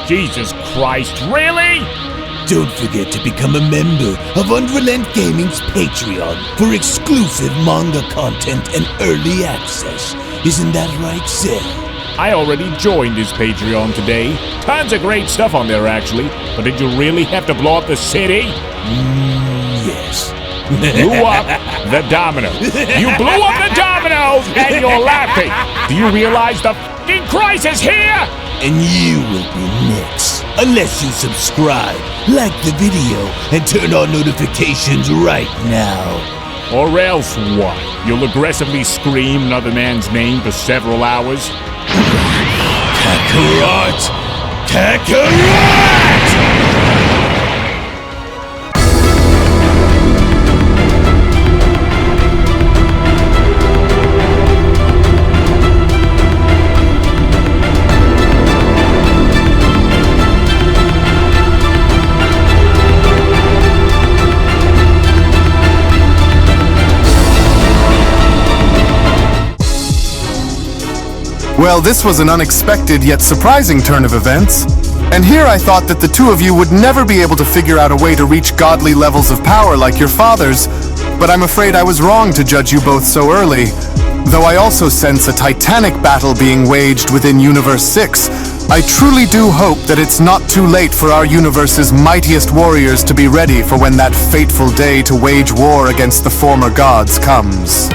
Jesus Christ, really? Don't forget to become a member of UnrealEntGaming's Patreon for exclusive manga content and early access. Isn't that right, Seth? I already joined his Patreon today. Tons of great stuff on there, actually. But did you really have to blow up the city? Yes. Blew up the domino. You blew up the dominoes and you're laughing. Do you realize the f***ing crisis here? And you will be next. Unless you subscribe, like the video, and turn on notifications right now. Or else what? You'll aggressively scream another man's name for several hours? Kakarot! Kakarot! Well, this was an unexpected yet surprising turn of events. And here I thought that the two of you would never be able to figure out a way to reach godly levels of power like your fathers, but I'm afraid I was wrong to judge you both so early. Though I also sense a titanic battle being waged within Universe 6, I truly do hope that it's not too late for our universe's mightiest warriors to be ready for when that fateful day to wage war against the former gods comes.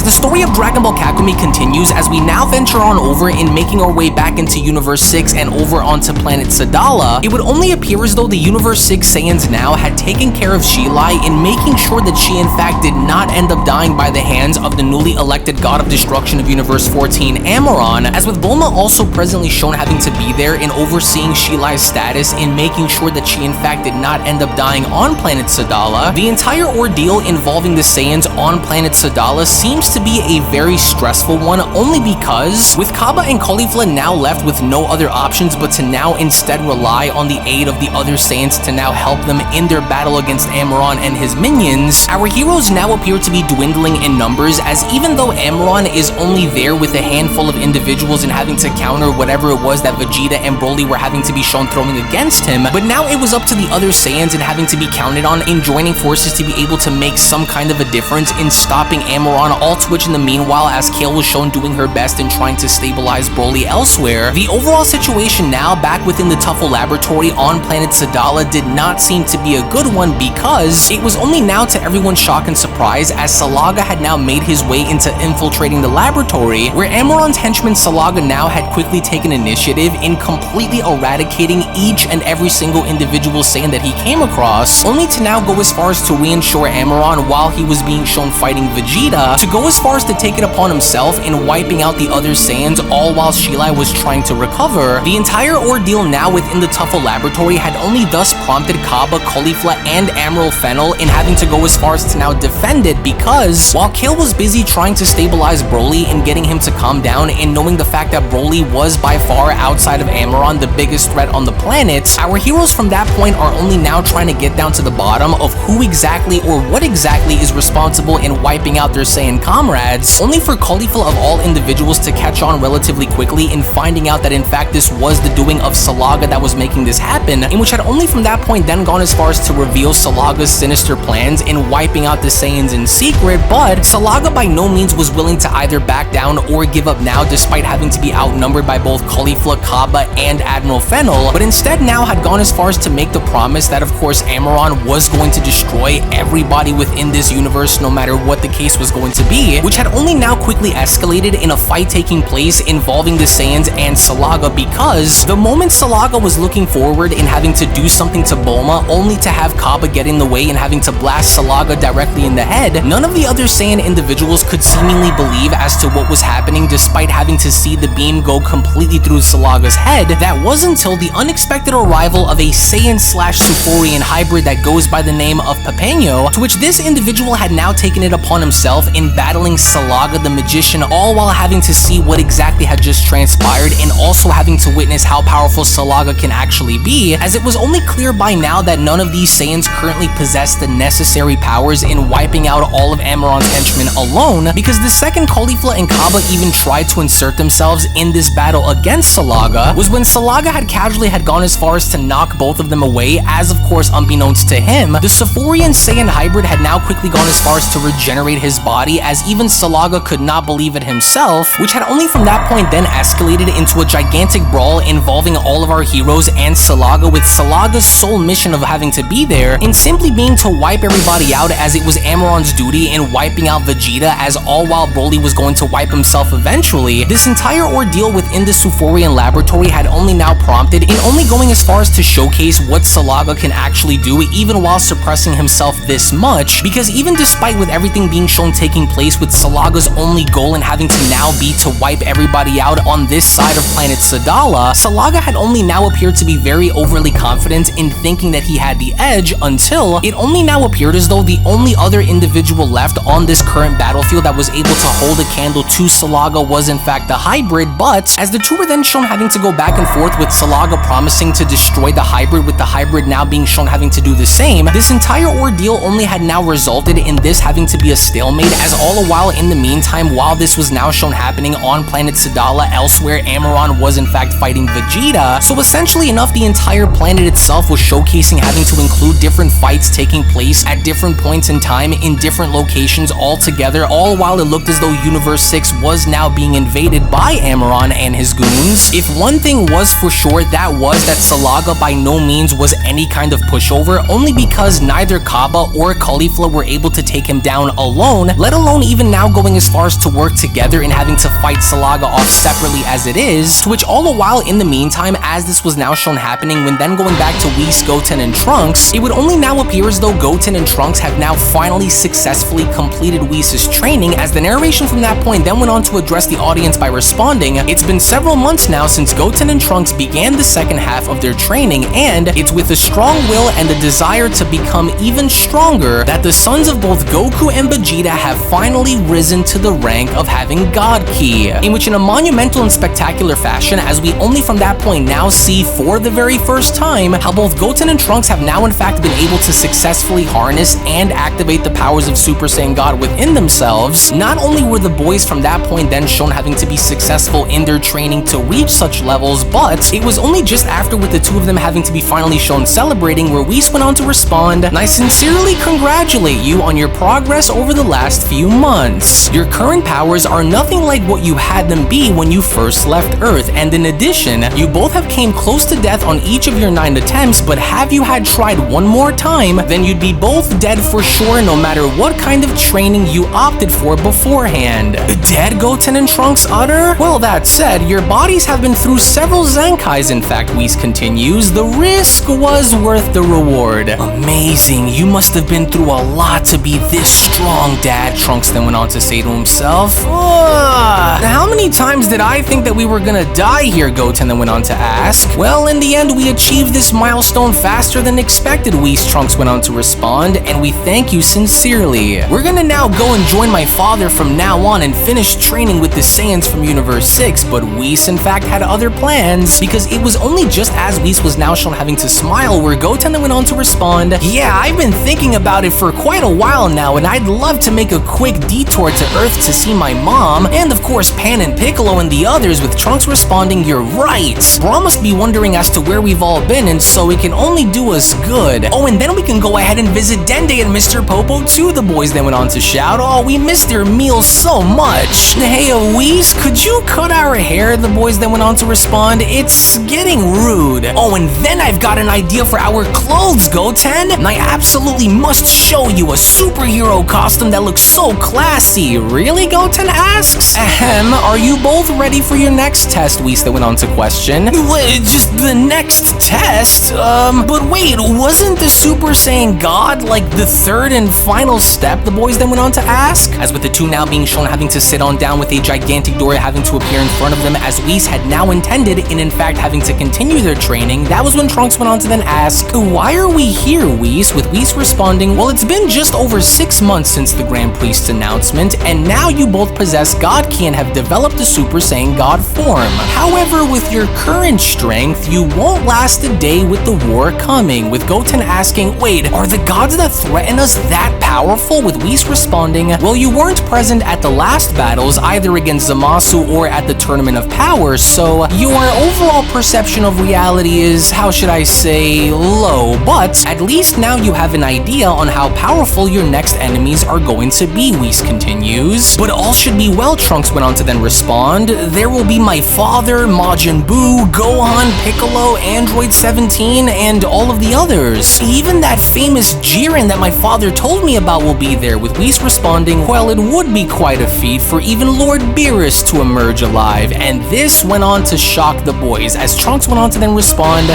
The story of Dragon Ball Kakumei continues as we now venture on over in making our way back into Universe 6 and over onto planet Sadala. It would only appear as though the Universe 6 Saiyans now had taken care of Shilai in making sure that she in fact did not end up dying by the hands of the newly elected god of destruction of Universe 14, Amaron, as with Bulma also presently shown having to be there in overseeing Shilai's status in making sure that she in fact did not end up dying on planet Sadala. The entire ordeal involving the Saiyans on planet Sadala seems to be a very stressful one, only because with Kaba and Caulifla now left with no other options but to now instead rely on the aid of the other Saiyans to now help them in their battle against Amaron and his minions, our heroes now appear to be dwindling in numbers, as even though Amaron is only there with a handful of individuals and having to counter whatever it was that Vegeta and Broly were having to be shown throwing against him, but now it was up to the other Saiyans and having to be counted on in joining forces to be able to make some kind of a difference in stopping Amaron, all to which in the meanwhile, as Kale was shown doing her best in trying to stabilize Broly elsewhere, the overall situation now back within the Tuffle laboratory on planet Sadala did not seem to be a good one, because it was only now to everyone's shock and surprise as Salaga had now made his way into infiltrating the laboratory, where Amaron's henchman Salaga now had quickly taken initiative in completely eradicating each and every single individual Saiyan that he came across, only to now go as far as to reinsure Amaron while he was being shown fighting Vegeta, to go as far as to take it upon himself in wiping out the other Saiyans, all while Shilai was trying to recover. The entire ordeal now within the Tuffle laboratory had only thus prompted Kaba, Caulifla, and Amaron Fennel in having to go as far as to now defend it, because while Kale was busy trying to stabilize Broly and getting him to calm down, and knowing the fact that Broly was by far outside of Amaron the biggest threat on the planet, our heroes from that point are only now trying to get down to the bottom of who exactly or what exactly is responsible in wiping out their Saiyan comrades, only for Caulifla of all individuals to catch on relatively quickly in finding out that in fact this was the doing of Salaga that was making this happen, in which had only from that point then gone as far as to reveal Salaga's sinister plans in wiping out the Saiyans in secret, but Salaga by no means was willing to either back down or give up now, despite having to be outnumbered by both Caulifla, Kaba, and Admiral Fennel, but instead now had gone as far as to make the promise that of course Amaron was going to destroy everybody within this universe no matter what the case was going to be, which had only now quickly escalated in a fight taking place involving the Saiyans and Salaga, because the moment Salaga was looking forward in having to do something to Bulma, only to have Kaba get in the way and having to blast Salaga directly in the head, none of the other Saiyan individuals could seemingly believe as to what was happening, despite having to see the beam go completely through Salaga's head. That was until the unexpected arrival of a Saiyan/Suforian hybrid that goes by the name of Papeño, to which this individual had now taken it upon himself in battling Salaga the Magician, all while having to see what exactly had just transpired and also having to witness how powerful Salaga can actually be, as it was only clear by now that none of these Saiyans currently possessed the necessary powers in wiping out all of Amaron's henchmen alone, because the second Caulifla and Kaba even tried to insert themselves in this battle against Salaga was when Salaga had casually gone as far as to knock both of them away, as of course unbeknownst to him, the Saphorian Saiyan hybrid had now quickly gone as far as to regenerate his body, as even Salaga could not believe it himself, which had only from that point then escalated into a gigantic brawl involving all of our heroes and Salaga, with Salaga's sole mission of having to be there and simply being to wipe everybody out, as it was Amaron's duty in wiping out Vegeta, as all while Broly was going to wipe himself eventually. This entire ordeal within the Saphorian laboratory had only now prompted in only going as far as to showcase what Salaga can actually do, even while suppressing himself this much, because even despite with everything being shown taking place with Salaga's only goal in having to now be to wipe everybody out on this side of planet Sadala, Salaga had only now appeared to be very overly confident in thinking that he had the edge, until it only now appeared as though the only other individual left on this current battlefield that was able to hold a candle to Salaga was in fact the hybrid. But as the two were then shown having to go back and forth, with Salaga promising to destroy the hybrid, with the hybrid now being shown having to do the same, this entire ordeal only had now resulted in this having to be a stalemate, as all the while in the meantime, while this was now shown happening on planet Sadala, elsewhere Amaron was in fact fighting Vegeta. So essentially enough, the entire planet itself was showcasing having to include different fights taking place at different points in time in different locations all together, all while it looked as though Universe 6 was now being invaded by Amaron and his goons. If one thing was for sure, that was that Salaga by no means was any kind of pushover, only because neither Kaba or Caulifla were able to take him down alone, let alone even now going as far as to work together and having to fight Salaga off separately as it is, to which all the while in the meantime, as this was now shown happening, when then going back to Whis, Goten, and Trunks, it would only now appear as though Goten and Trunks have now finally successfully completed Whis' training, as the narration from that point then went on to address the audience by responding, "It's been several months now since Goten and Trunks began the second half of their training, and it's with a strong will and a desire to become even stronger that the sons of both Goku and Vegeta have finally risen to the rank of having God Ki," in which in a monumental and spectacular fashion, as we only from that point now see for the very first time how both Goten and Trunks have now in fact been able to successfully harness and activate the powers of Super Saiyan God within themselves. Not only were the boys from that point then shown having to be successful in their training to reach such levels, but it was only just after, with the two of them having to be finally shown celebrating, where Whis went on to respond, "And I sincerely congratulate you on your progress over the last few months. Your current powers are nothing like what you had them be when you first left Earth, and in addition, you both have came close to death on each of your 9 attempts, but have you had tried one more time, then you'd be both dead for sure, no matter what kind of training you opted for beforehand." Dead, Goten and Trunks utter? Well, that said, your bodies have been through several Zenkais, in fact, Whis continues. The risk was worth the reward. Amazing, you must have been through a lot to be this strong, Dad, Trunks then went on to say to himself. How many times did I think that we were gonna die here, Goten then went on to ask. Well, in the end, we achieved this milestone faster than expected, Whis, Trunks went on to respond, and we thank you sincerely. We're gonna now go and join my father from now on and finish training with the Saiyans from Universe 6, but Whis in fact had other plans, because it was only just as Whis was now shown having to smile where Goten then went on to respond, "Yeah, I've been thinking about it for quite a while now, and I'd love to make a quick detour to Earth to see my mom, and of course Pan and Piccolo and the others," with Trunks responding, "You're right. Bra must be wondering as to where we've all been, and so it can only do us good. Oh, and then we can go ahead and visit Dende and Mr. Popo too," the boys then went on to shout. "Oh, we missed their meals so much." "Hey, Whis, could you cut our hair?" the boys then went on to respond. "It's getting rude. Oh, and then I've got an idea for our clothes, Goten, and I absolutely must show you a superhero costume that looks so classy." "Really?" Goten asks. "Ahem, are you both ready for your next test?" Whis then went on to question. "Just the next test? But wait, wasn't the Super Saiyan God like the third and final step?" the boys then went on to ask, as with the two now being shown having to sit on down with a gigantic door having to appear in front of them, as Whis had now intended in fact having to continue their training. That was when Trunks went on to then ask, "Why are we here, Whis?" with Whis responding, "Well, it's been just over 6 months since the Grand Priest's announcement, equivalent, and now you both possess God Ki and have developed a Super Saiyan God form. However, with your current strength, you won't last a day with the war coming, with Goten asking, wait, are the gods that threaten us that powerful? With Whis responding, well, you weren't present at the last battles, either against Zamasu or at the Tournament of Power, so your overall perception of reality is, how should I say, low, but at least now you have an idea on how powerful your next enemies are going to be, Whis continues. But all should be well, Trunks went on to then respond. There will be my father, Majin Buu, Gohan, Piccolo, Android 17, and all of the others. Even that famous Jiren that my father told me about will be there, with Whis responding, well, it would be quite a feat for even Lord Beerus to emerge alive, and this went on to shock the boys, as Trunks went on to then respond,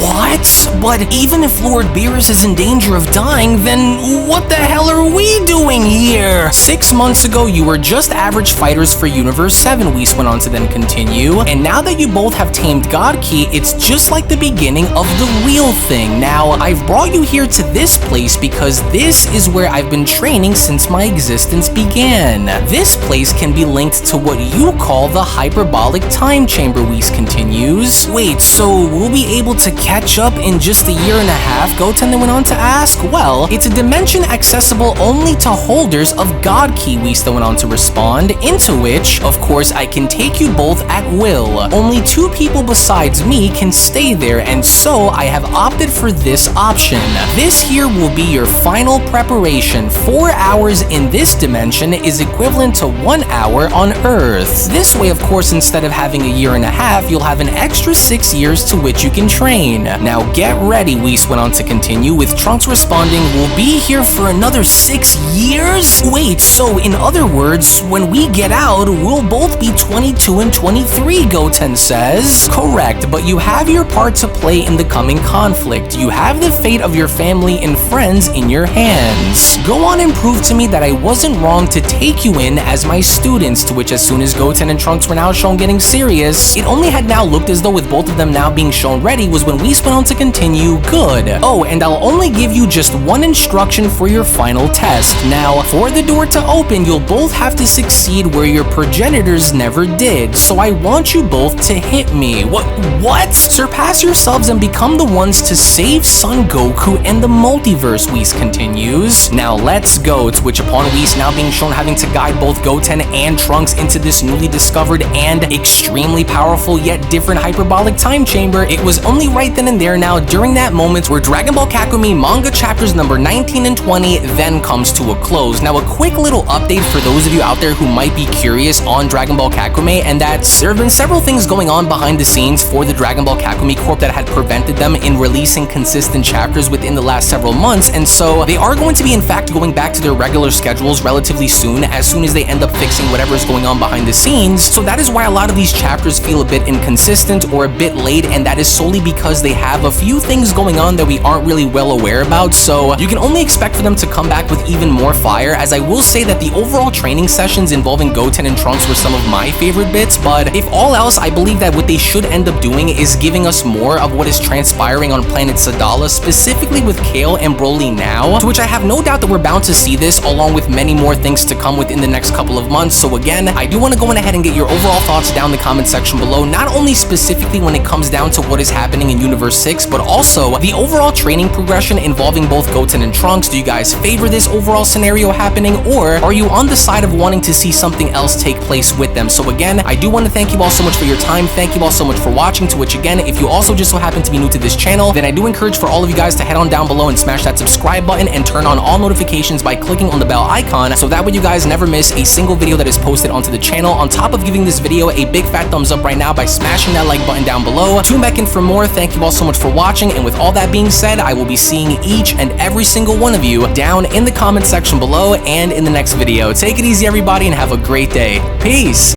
what? But even if Lord Beerus is in danger of dying, then what the hell are we doing here? 6 months ago, you were just average fighters for Universe 7, Whis went on to then continue, and now that you both have tamed God Ki, it's just like the beginning of the real thing. Now, I've brought you here to this place because this is where I've been training since my existence began. This place can be linked to what you call the hyperbolic time chamber, Whis continues. Wait, so we'll be able to catch up in just a year and a half? Goten then went on to ask. Well, it's a dimension accessible only to holders of God Ki, Whis then went on to respond, into which, of course, I can take you both at will. Only 2 people besides me can stay there, and so I have opted for this option. This here will be your final preparation. 4 hours in this dimension is equivalent to 1 hour on Earth. This way, of course, instead of having a year and a half, you'll have an extra 6 years to which you can train. Now get ready, Whis went on to continue, with Trunks responding, we'll be here for another 6 years? Wait, so in other words, when we get out, we'll both be 22 and 23, Goten says. Correct, but you have your part to play in the coming conflict. You have the fate of your family and friends in your hands. Go on and prove to me that I wasn't wrong to take you in as my students, to which as soon as Goten and Trunks were now shown getting serious, it only had now looked as though with both of them now being shown ready was when Whis went on to continue, good. Oh, and I'll only give you just one instruction for your final test. Now, for the door to open, you'll both have to succeed where your progenitors never did, so I want you both to hit me. What? Surpass yourselves and become the ones to save Son Goku and the multiverse, Whis continues. Now let's go, to which upon Whis now being shown having to guide both Goten and Trunks into this newly discovered and extremely powerful yet different hyperbolic time chamber, it was only right then and there now during that moment where Dragon Ball Kakumei manga chapters number 19 and 20 then comes to a close. Now a quick little update for those of you out there who might be curious on Dragon Ball Kakumei, and that's there have been several things going on behind the scenes for the Dragon Ball Kakumei Corp that had prevented them in releasing consistent chapters within the last several months, and so they are going to be in fact going back to their regular schedules relatively soon as they end up fixing whatever is going on behind the scenes. So that is why a lot of these chapters feel a bit inconsistent or a bit late, and that is solely because they have a few things going on that we aren't really well aware about, so you can only expect for them to come back with even more fire, as I will say that the overall training sessions involving Goten and Trunks were some of my favorite bits, but if all else, I believe that what they should end up doing is giving us more of what is transpiring on planet Sadala, specifically with Kale and Brolys now, to which I have no doubt that we're bound to see this along with many more things to come within the next couple of months. So again, I do want to go ahead and get your overall thoughts down in the comment section below, not only specifically when it comes down to what is happening in Universe 6, but also the overall training progression involving both Goten and Trunks. Do you guys favor this overall scenario happening, or are you on the side of wanting to see something else take place with them? So again, I do want to thank you all so much for your time. Thank you all so much for watching, to which again, if you also just so happen to be new to this channel, then I do encourage for all of you guys to head on down below and smash that subscribe button and turn on all notifications by clicking on the bell icon, so that way you guys never miss a single video that is posted onto the channel, on top of giving this video a big fat thumbs up right now by smashing that like button down below. Tune back in for more. Thank you all so much for watching, and with all that being said, I will be seeing each and every single one of you down in the comment section below and in the next video. Take it easy, everybody, and have a great day. Peace!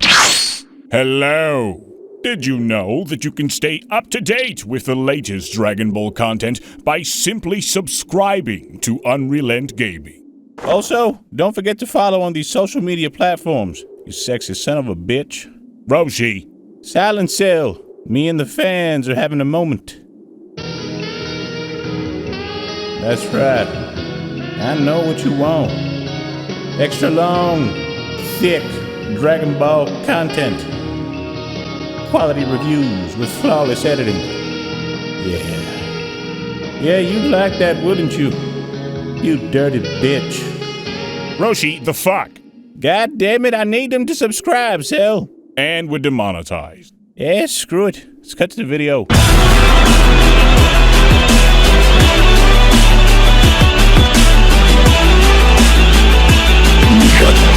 Hello! Did you know that you can stay up to date with the latest Dragon Ball content by simply subscribing to UnrealEntGaming? Also, don't forget to follow on these social media platforms, you sexy son of a bitch. Roshi. Silent Cell, me and the fans are having a moment. That's right. I know what you want. Extra long. thick Dragon Ball content. Quality reviews with flawless editing. Yeah, you'd like that, wouldn't you? You dirty bitch. Roshi, the fuck? God damn it, I need them to subscribe, Cell. And we're demonetized. Yeah, screw it. Let's cut to the video. Cut.